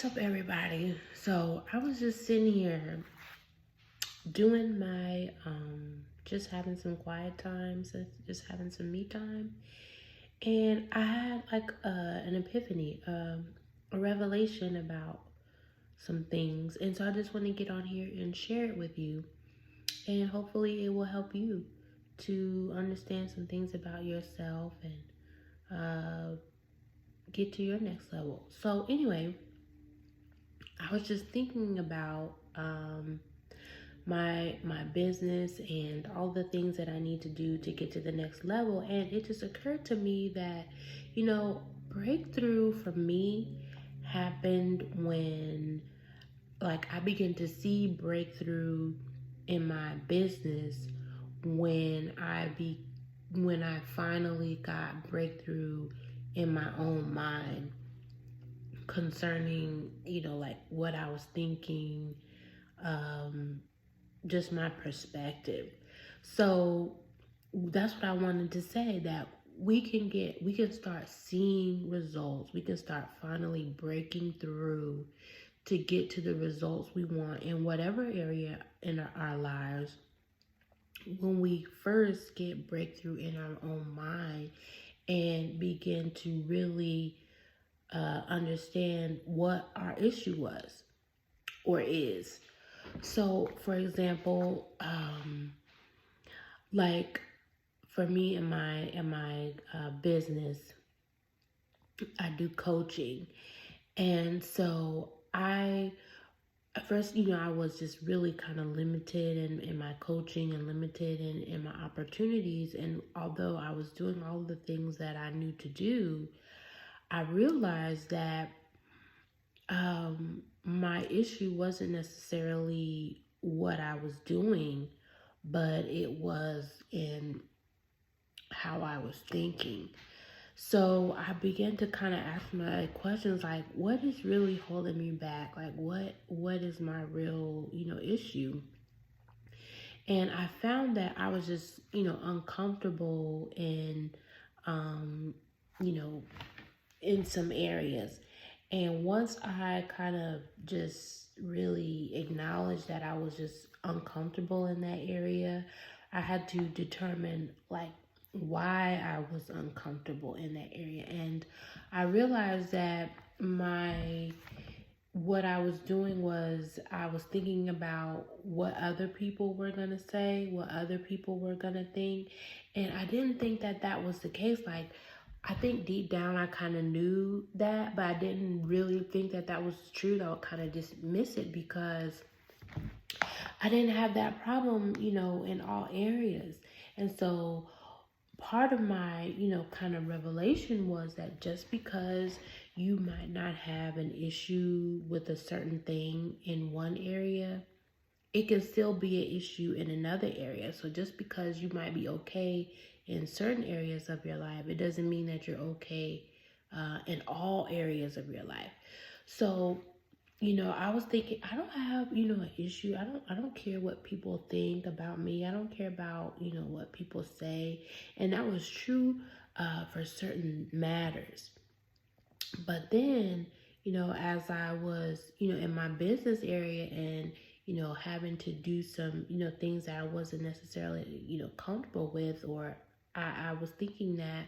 What's up, everybody? So I was just sitting here doing my just having some quiet time, so just having some me time, and I had like an epiphany, a revelation about some things, and so I just want to get on here and share it with you, and hopefully it will help you to understand some things about yourself and get to your next level. So anyway, I was just thinking about my business and all the things that I need to do to get to the next level. And it just occurred to me that, breakthrough for me happened when like I began to see breakthrough in my business when when I finally got breakthrough in my own mind concerning, like what I was thinking, um, just my perspective. So that's what I wanted to say, that we can start seeing results. We can start finally breaking through to get to the results we want in whatever area in our lives. When we first get breakthrough in our own mind and begin to really understand what our issue was or is. So, for example, like for me in my business, I do coaching, and so I at first, I was just really kind of limited in my coaching and limited in my opportunities. And although I was doing all the things that I knew to do, I realized that my issue wasn't necessarily what I was doing, but it was in how I was thinking. So I began to kind of ask my questions like, what is really holding me back? Like, what is my real, issue? And I found that I was just, uncomfortable um, you know, in some areas. And once I kind of just really acknowledged that I was just uncomfortable in that area, I had to determine like why I was uncomfortable in that area. And I realized that my what I was doing was I was thinking about what other people were going to say, what other people were going to think. And I didn't think that that was the case. Like, I think deep down I kind of knew that, but I didn't really think that that was true. I would kind of dismiss it because I didn't have that problem, in all areas. And so part of my, kind of revelation was that just because you might not have an issue with a certain thing in one area, it can still be an issue in another area. So just because you might be okay in certain areas of your life, it doesn't mean that you're okay in all areas of your life. So, I was thinking, I don't have, an issue. I don't care what people think about me. I don't care about, what people say. And that was true for certain matters. But then, as I was, in my business area and, having to do some, things that I wasn't necessarily, comfortable with, or I was thinking that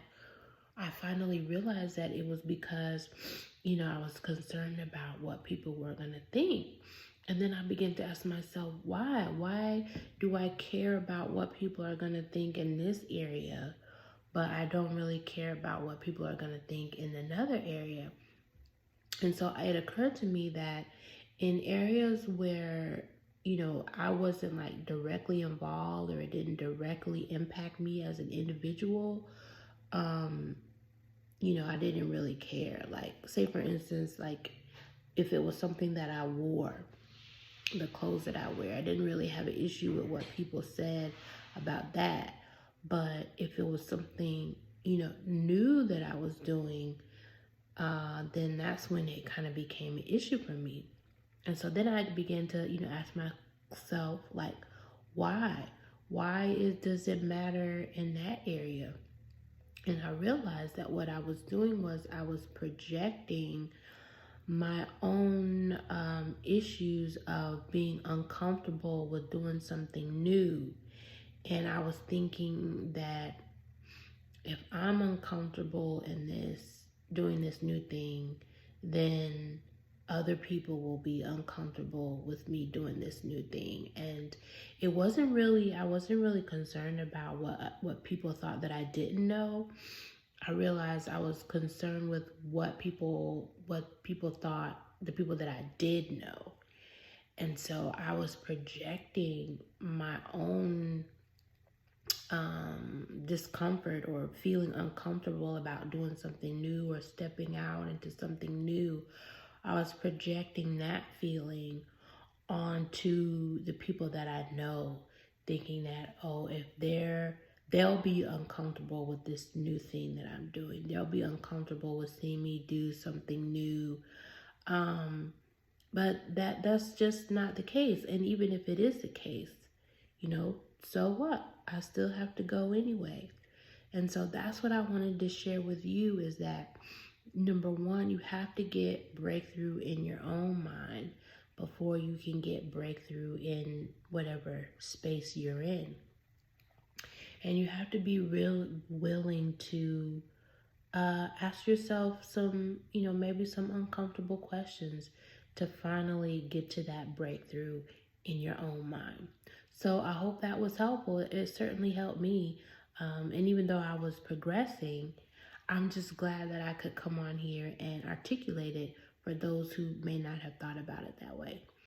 I finally realized that it was because, I was concerned about what people were going to think. And then I began to ask myself, why? Why do I care about what people are going to think in this area, but I don't really care about what people are going to think in another area? And so it occurred to me that in areas where, I wasn't like directly involved or it didn't directly impact me as an individual, um, I didn't really care. Like, say for instance, like if it was something that I wore, the clothes that I wear, I didn't really have an issue with what people said about that. But if it was something, new that I was doing, then that's when it kind of became an issue for me. And so then I began to, ask myself, like, why? Does it matter in that area? And I realized that what I was doing was I was projecting my own issues of being uncomfortable with doing something new. And I was thinking that if I'm uncomfortable in this, doing this new thing, then other people will be uncomfortable with me doing this new thing. And I wasn't really concerned about what people thought that I didn't know. I realized I was concerned with what people thought, the people that I did know. And so I was projecting my own discomfort or feeling uncomfortable about doing something new or stepping out into something new. I was projecting that feeling onto the people that I know, thinking that, oh, if they'll be uncomfortable with this new thing that I'm doing. They'll be uncomfortable with seeing me do something new. But that's just not the case. And even if it is the case, so what? I still have to go anyway. And so that's what I wanted to share with you is that number one, you have to get breakthrough in your own mind before you can get breakthrough in whatever space you're in. And you have to be real willing to ask yourself some, maybe some uncomfortable questions to finally get to that breakthrough in your own mind. So I hope that was helpful. It certainly helped me. And even though I was progressing, I'm just glad that I could come on here and articulate it for those who may not have thought about it that way.